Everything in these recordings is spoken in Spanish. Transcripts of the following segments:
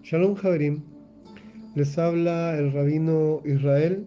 Shalom Javerim, les habla el rabino Israel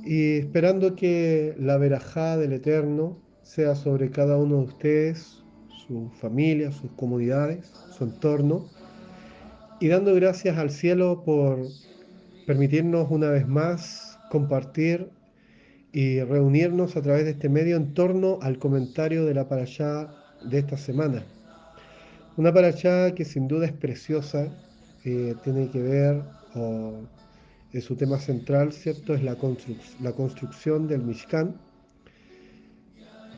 y esperando que la verajá del Eterno sea sobre cada uno de ustedes, su familia, sus comunidades, su entorno, y dando gracias al cielo por permitirnos una vez más compartir y reunirnos a través de este medio en torno al comentario de la parashá de esta semana. Una parashá que sin duda es preciosa, tiene que ver su tema central, ¿cierto? Es la construcción del Mishkan,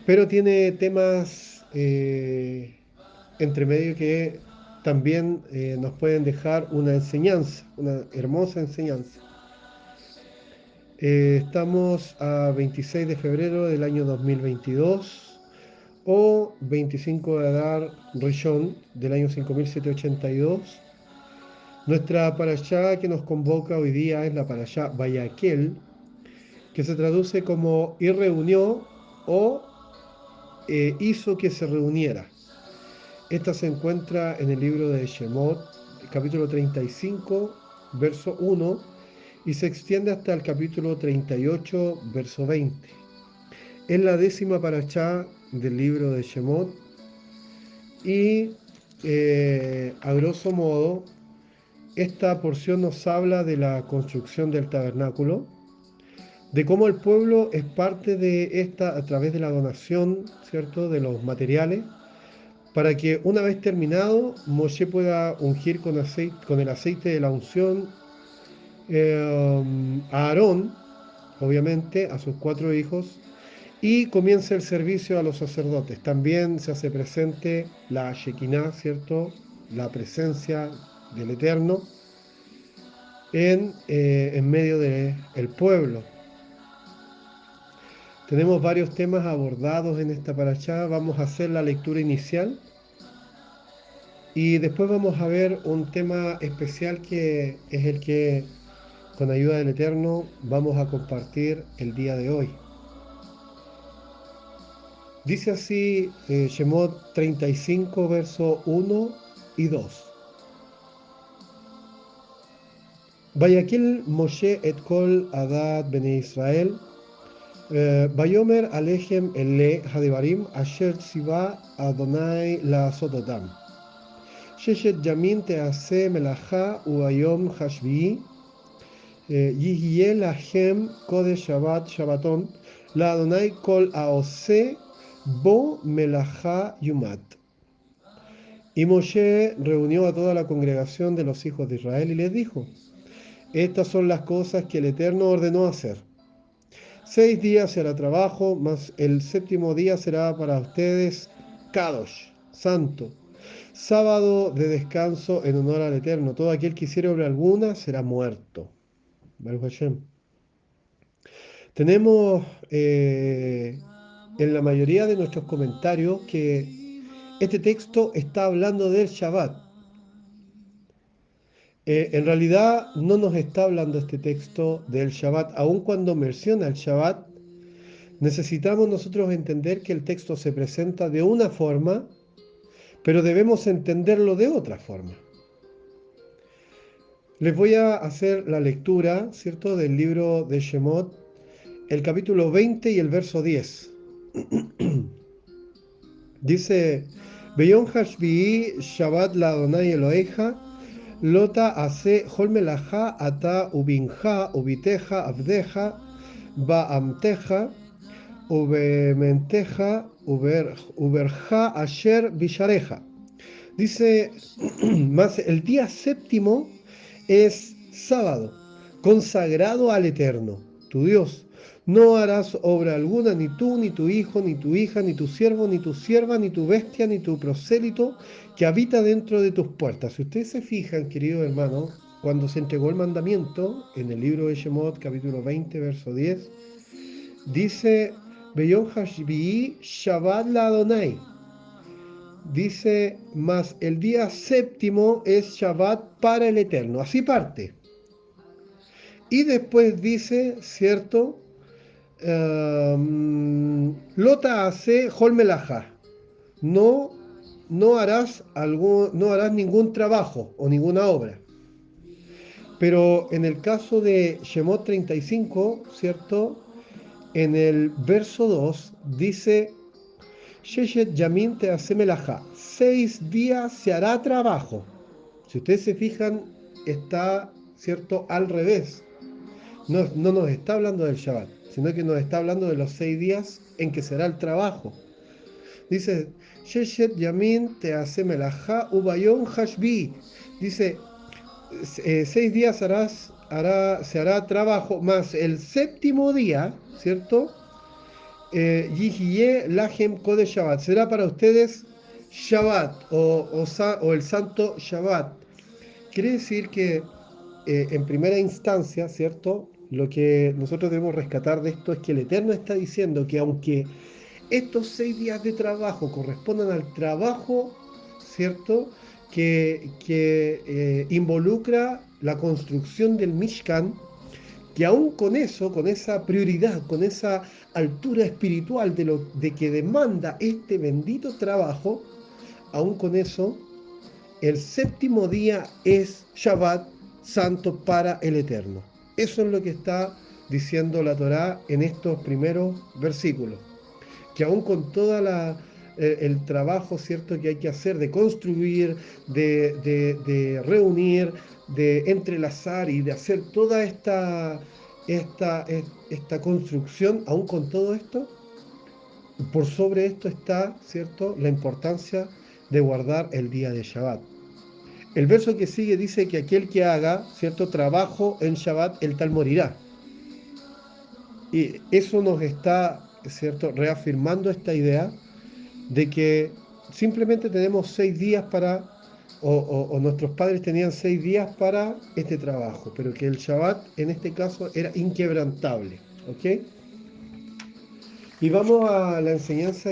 pero tiene temas entre medio que también nos pueden dejar una enseñanza, una hermosa enseñanza. Estamos a 26 de febrero del año 2022 o 25 de Adar Rishon del año 5782. Nuestra parashá que nos convoca hoy día es la parashá Vayaquel, que se traduce como y reunió o hizo que se reuniera. Esta se encuentra en el libro de Shemot, capítulo 35, verso 1, y se extiende hasta el capítulo 38, verso 20. Es la 10ª parashá del libro de Shemot y a grosso modo esta porción nos habla de la construcción del tabernáculo, de cómo el pueblo es parte de esta a través de la donación, ¿cierto?, de los materiales, para que una vez terminado, Moshe pueda ungir con el aceite de la unción a Aarón, obviamente, a sus 4 hijos, y comience el servicio a los sacerdotes. También se hace presente la Shekinah, ¿cierto?, la presencia del Eterno en medio del pueblo. Tenemos varios temas abordados en esta parashá. Vamos a hacer la lectura inicial y después vamos a ver un tema especial que es el que, con ayuda del Eterno, vamos a compartir el día de hoy. Dice así Shemot 35, verso 1 y 2. Vayaquel Moshe et kol Adad bene Israel, Vayomer Alechem ele Hadevarim asher tziva Adonai la Sototam. ששת ימים תעשה מלאכה וביום השביעי יהיה לכם קודש שבת שבתון לאדוני כל העושה בו מלאכה יומת. Y Moshe reunió a toda la congregación de los hijos de Israel y les dijo: estas son las cosas que el Eterno ordenó hacer. 6 días será trabajo, mas el séptimo día será para ustedes Kadosh, santo, sábado de descanso en honor al Eterno. Todo aquel que hiciere obra alguna será muerto. Baruch Hashem. Tenemos en la mayoría de nuestros comentarios que este texto está hablando del Shabbat. En realidad no nos está hablando este texto del Shabbat, aun cuando menciona el Shabbat. Necesitamos nosotros entender que el texto se presenta de una forma, pero debemos entenderlo de otra forma. Les voy a hacer la lectura, ¿cierto?, del libro de Shemot, el capítulo 20 y el verso 10. Dice: Beyom hashvi'i Shabbat la Adonai Eloheja, lota hace hol melajá ata ubinja ubiteja abdeja ba'amteja ubementeja uberja asher bishareja. Dice, más el día séptimo es sábado, consagrado al Eterno, tu Dios. No harás obra alguna, ni tú, ni tu hijo, ni tu hija, ni tu siervo, ni tu sierva, ni tu bestia, ni tu prosélito que habita dentro de tus puertas. Si ustedes se fijan, queridos hermanos, cuando se entregó el mandamiento, en el libro de Shemot, capítulo 20, verso 10, dice, Beyom hashvi'i Shabbat la Adonai. Dice, más el día séptimo es Shabbat para el Eterno. Así parte. Y después dice, ¿cierto? Lota hace Hol Melajá. No no harás ningún trabajo o ninguna obra. Pero en el caso de Shemot 35, ¿cierto? En el verso 2 dice, Sheshet Yamin te hace melajá. 6 días se hará trabajo. Si ustedes se fijan, está, ¿cierto?, al revés. No, no nos está hablando del Shabbat, sino que nos está hablando de los 6 días en que será el trabajo. Dice, Sheshet Yamin te hace melajá ubayom hashbi. Dice, 6 días se hará trabajo, más el séptimo día, ¿cierto? Yihye Lahem Kodesh Shabbat. Será para ustedes Shabbat o el santo Shabbat. Quiere decir que en primera instancia, ¿cierto? Lo que nosotros debemos rescatar de esto es que el Eterno está diciendo que aunque estos 6 días de trabajo correspondan al trabajo, ¿cierto? Que involucra la construcción del Mishkan, que aún con eso, con esa prioridad, con esa altura espiritual de que demanda este bendito trabajo, aún con eso, el séptimo día es Shabbat santo para el Eterno. Eso es lo que está diciendo la Torá en estos primeros versículos. Que aún con toda el trabajo, ¿cierto?, que hay que hacer de construir, de reunir, de entrelazar y de hacer toda esta construcción, aún con todo esto, por sobre esto está, ¿cierto?, la importancia de guardar el día de Shabbat. El verso que sigue dice que aquel que haga, ¿cierto?, trabajo en Shabbat, el tal morirá. Y eso nos está, ¿cierto?, reafirmando esta idea de que simplemente tenemos 6 días o nuestros padres tenían 6 días para este trabajo, pero que el Shabbat en este caso era inquebrantable. ¿Ok? Y vamos a la enseñanza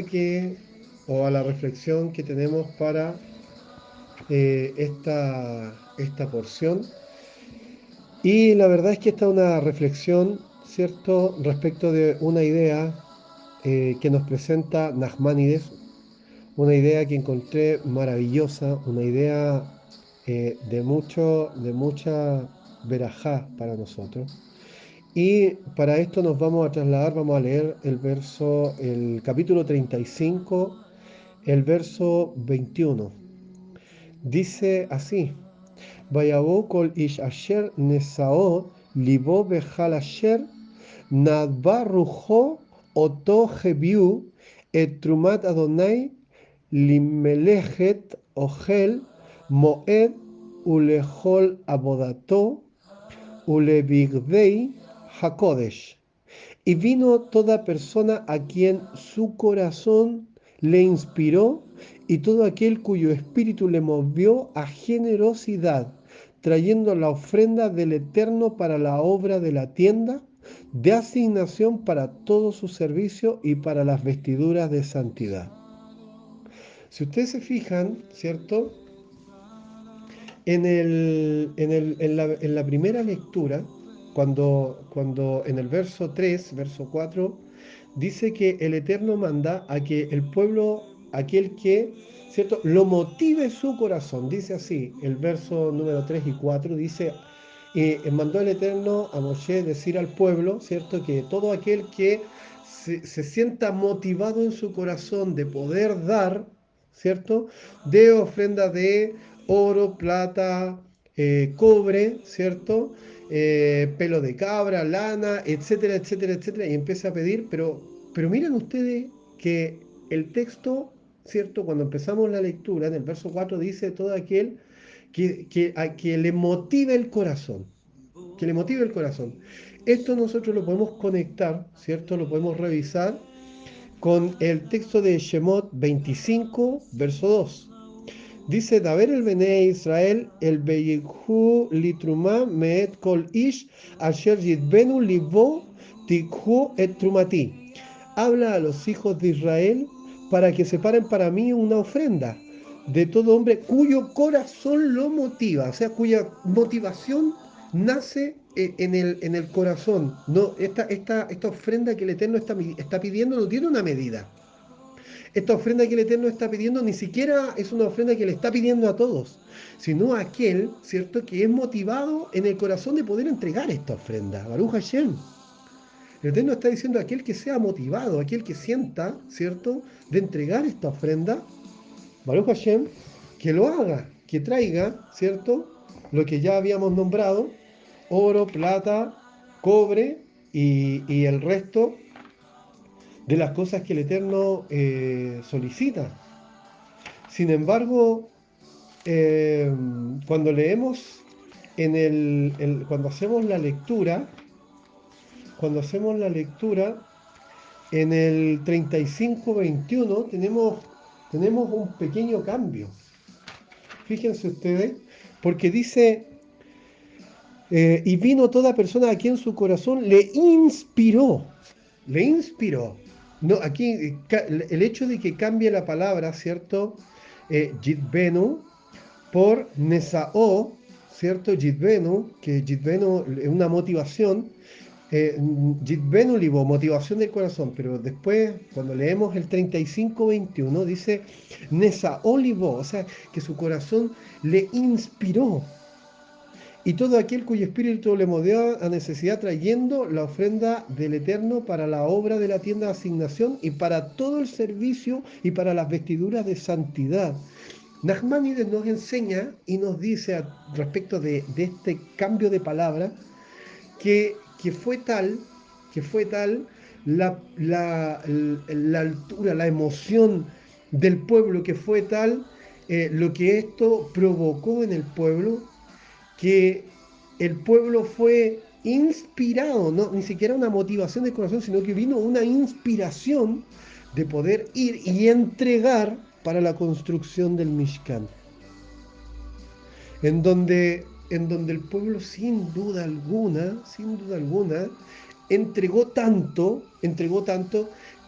o a la reflexión que tenemos para esta porción. Y la verdad es que esta es una reflexión, ¿cierto?, respecto de una idea que nos presenta Nachmanides, una idea que encontré maravillosa, una idea de mucha verajá para nosotros. Y para esto nos vamos a trasladar, vamos a leer el capítulo 35, el verso 21. Dice así, Vayabó kol ish asher nesao libo bechal asher nadba rujo oto hebiu et trumat Adonai limelechet ochel moed ulechol abodato ulebigdei hakodesh. Y vino toda persona a quien su corazón le inspiró y todo aquel cuyo espíritu le movió a generosidad, trayendo la ofrenda del Eterno para la obra de la tienda, de asignación para todo su servicio y para las vestiduras de santidad. Si ustedes se fijan, ¿cierto? En la primera lectura, cuando en el verso 3, verso 4, dice que el Eterno manda a que el pueblo, aquel que, ¿cierto?, lo motive su corazón. Dice así, el verso número 3 y 4 dice, mandó el Eterno a Moshe decir al pueblo, ¿cierto?, que todo aquel que se sienta motivado en su corazón de poder dar, ¿cierto?, de ofrenda de oro, plata, cobre, ¿cierto?, pelo de cabra, lana, etcétera, etcétera, etcétera, y empieza a pedir, pero miren ustedes que el texto, ¿cierto?, cuando empezamos la lectura, en el verso 4 dice todo aquel que le motive el corazón, que le motive el corazón. Esto nosotros lo podemos conectar, ¿cierto?, lo podemos revisar con el texto de Shemot 25, verso 2. Dice, Daber el Bene Israel, el Beyihu litruma meet kol ish, asher yitbenu libo tikhu et trumati. Habla a los hijos de Israel para que separen para mí una ofrenda de todo hombre cuyo corazón lo motiva, o sea, cuya motivación nace en el corazón. No, esta ofrenda que el Eterno está pidiendo no tiene una medida. Esta ofrenda que el Eterno está pidiendo ni siquiera es una ofrenda que le está pidiendo a todos, sino a aquel, ¿cierto?, que es motivado en el corazón de poder entregar esta ofrenda. Baruch Hashem. El Eterno está diciendo a aquel que sea motivado, aquel que sienta, ¿cierto?, de entregar esta ofrenda, Baruch Hashem, que lo haga, que traiga, ¿cierto?, lo que ya habíamos nombrado, oro, plata, cobre y el resto de las cosas que el Eterno solicita. Sin embargo, eh, cuando leemos cuando hacemos la lectura, en el 35:21 tenemos un pequeño cambio. Fíjense ustedes, porque dice, y vino toda persona a quien su corazón le inspiró. No, aquí el hecho de que cambie la palabra, ¿cierto? Yidbenu por Nesao, ¿cierto? Yidbenu, que Yidbenu es una motivación, Yidbenu libo, motivación del corazón, pero después, cuando leemos el 35:21, dice Nesao libo, o sea, que su corazón le inspiró. Y todo aquel cuyo espíritu le movió a necesidad trayendo la ofrenda del Eterno para la obra de la tienda de asignación y para todo el servicio y para las vestiduras de santidad. Nachmanides nos enseña y nos dice respecto de este cambio de palabra que fue tal la altura, la emoción del pueblo, que fue tal lo que esto provocó en el pueblo, que el pueblo fue inspirado, no, ni siquiera una motivación del corazón, sino que vino una inspiración de poder ir y entregar para la construcción del Mishkan, en donde el pueblo sin duda alguna, entregó tanto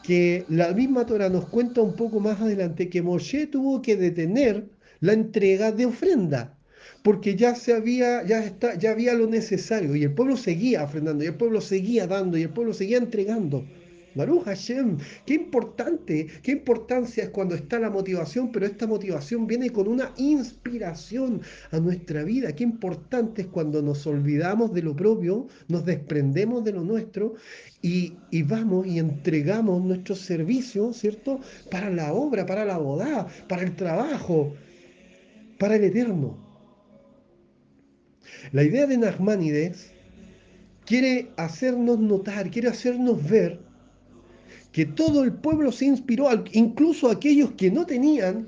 que la misma Torah nos cuenta un poco más adelante que Moshe tuvo que detener la entrega de ofrenda, porque ya había lo necesario, y el pueblo seguía ofrendando, y el pueblo seguía dando, y el pueblo seguía entregando. Baruch Hashem, qué importancia es cuando está la motivación, pero esta motivación viene con una inspiración a nuestra vida. Qué importante es cuando nos olvidamos de lo propio, nos desprendemos de lo nuestro y vamos y entregamos nuestro servicio, ¿cierto? Para la obra, para la boda, para el trabajo, para el eterno. La idea de Nachmanides quiere hacernos notar, quiere hacernos ver que todo el pueblo se inspiró, incluso aquellos que no tenían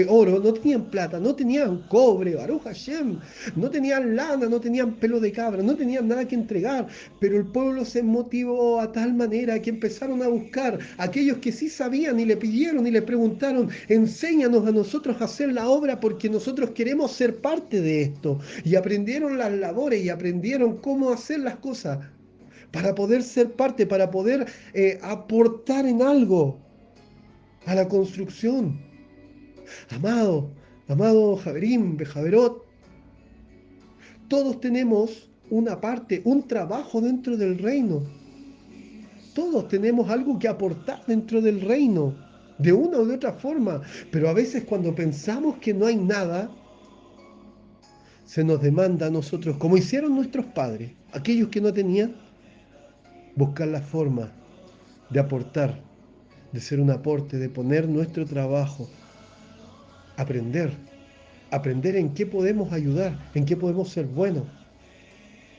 oro, no tenían plata, no tenían cobre, Baruch Hashem, no tenían lana, no tenían pelo de cabra, no tenían nada que entregar, pero el pueblo se motivó a tal manera que empezaron a buscar a aquellos que sí sabían y le pidieron y le preguntaron, enséñanos a nosotros a hacer la obra porque nosotros queremos ser parte de esto. Y aprendieron las labores y aprendieron cómo hacer las cosas para poder ser parte, para poder aportar en algo a la construcción. Amado, amado Javerín, Bejaverot, todos tenemos una parte, un trabajo dentro del reino. Todos tenemos algo que aportar dentro del reino, de una u de otra forma. Pero a veces cuando pensamos que no hay nada, se nos demanda a nosotros, como hicieron nuestros padres, aquellos que no tenían, buscar la forma de aportar, de ser un aporte, de poner nuestro trabajo, aprender, aprender en qué podemos ayudar, en qué podemos ser buenos,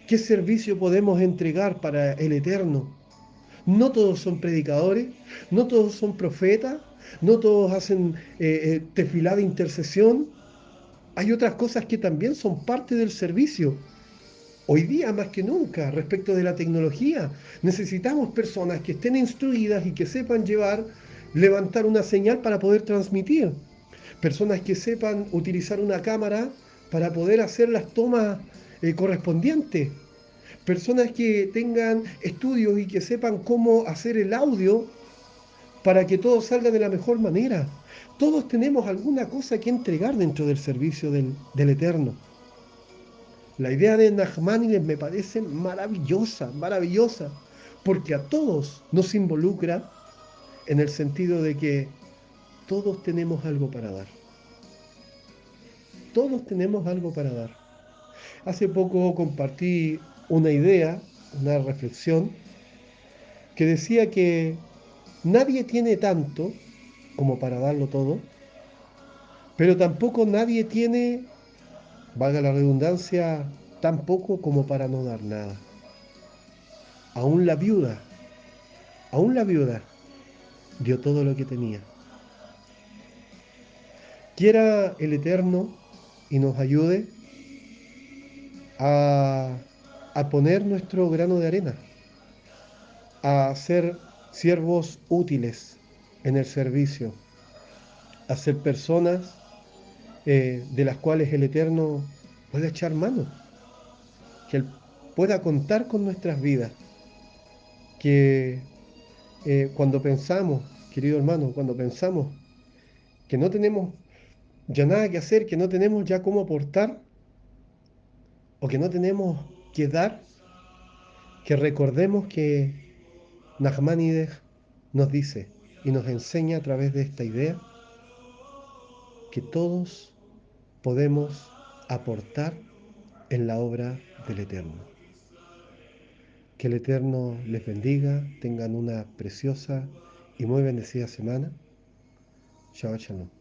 qué servicio podemos entregar para el eterno. No todos son predicadores, no todos son profetas, no todos hacen tefilá de intercesión. Hay otras cosas que también son parte del servicio. Hoy día, más que nunca, respecto de la tecnología, necesitamos personas que estén instruidas y que sepan levantar una señal para poder transmitir. Personas que sepan utilizar una cámara para poder hacer las tomas correspondientes. Personas que tengan estudios y que sepan cómo hacer el audio para que todo salga de la mejor manera. Todos tenemos alguna cosa que entregar dentro del servicio del Eterno. La idea de Nachmanides me parece maravillosa, maravillosa, porque a todos nos involucra en el sentido de que todos tenemos algo para dar. Todos tenemos algo para dar. Hace poco compartí una idea, una reflexión, que decía que nadie tiene tanto como para darlo todo, pero tampoco nadie tiene, valga la redundancia, tan poco como para no dar nada. Aún la viuda, aún la viuda dio todo lo que tenía. Quiera el Eterno y nos ayude a, a poner nuestro grano de arena, a ser siervos útiles en el servicio, a ser personas de las cuales el Eterno pueda echar mano, que Él pueda contar con nuestras vidas, que cuando pensamos, querido hermano, cuando pensamos que no tenemos ya nada que hacer, que no tenemos ya cómo aportar o que no tenemos que dar, que recordemos que Nachmanides nos dice y nos enseña a través de esta idea que todos podemos aportar en la obra del Eterno. Que el Eterno les bendiga, tengan una preciosa y muy bendecida semana. Shabbat Shalom.